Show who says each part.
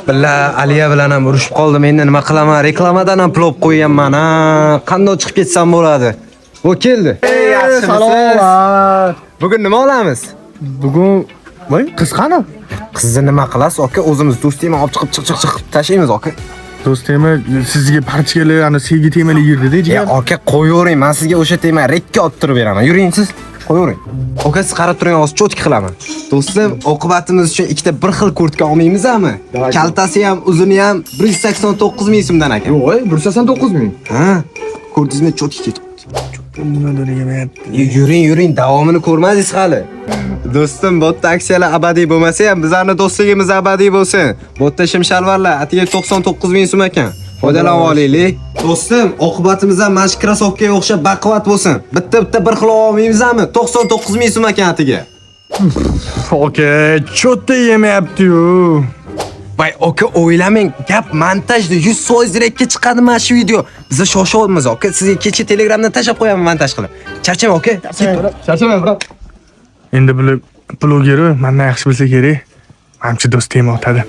Speaker 1: Billa Aliya bilan ham urushib qoldim. Endi nima qilaman? Reklamadan ham pul olib qo'yganman. Qanday chiqib ketsam bo'ladi? O keldi.
Speaker 2: Salomlar.
Speaker 1: Bugun nima olamiz?
Speaker 2: Bugun voy qiz qani?
Speaker 1: Qizni nima qilasiz, aka? O'zimiz do'stingni olib chiqib tashlaymiz, aka.
Speaker 2: Do'stim, sizga parchalar, ana sevgi temali yerdida,
Speaker 1: Ya, aka, qo'yavering. Men sizga o'sha tema rekka olib turib beraman. Yuring siz. Qo'yavering. Aka, siz qarab turing, hozir cho'tki qilaman. Do'stim, oqibatimiz uchun ikkita bir xil kurtka olmaymizmi? Kaltasi ham, uzuni ham 189 ming so'mdan aka.
Speaker 2: Voy, 189 ming.
Speaker 1: Ha? Ko'rdingizmi, cho'tki ketdi. Yuring, davomini ko'rmadingiz hali. Do'stim, bu yerda aksiyalar abadiy bo'lmasa ham, bizlarning do'stligimiz abadiy bo'lsin. Bu yerda shim-shalvarlar atiga 99 ming so'm ekan. Foydalanib olaylik. Do'stim, oqibatimizdan mana shu krasovkaga o'xshab baquvvat bo'lsin. Bitta bir xil olmaymizmi? 99 ming so'm ekan atiga.
Speaker 2: Oka, cho'tta yemayapti-yu.
Speaker 1: Voy, aka, o'ylamang, gap montajda 100% direktga chiqadi mana shu video. Biz shoshyapmiz, aka. Sizga kecha Telegramdan tashab qo'yaman montaj qilib. Charchama, aka.
Speaker 2: Charchaman, bro. Endi bloger mendan yaxshi bilsa kerak. Menimcha do'stim otadi.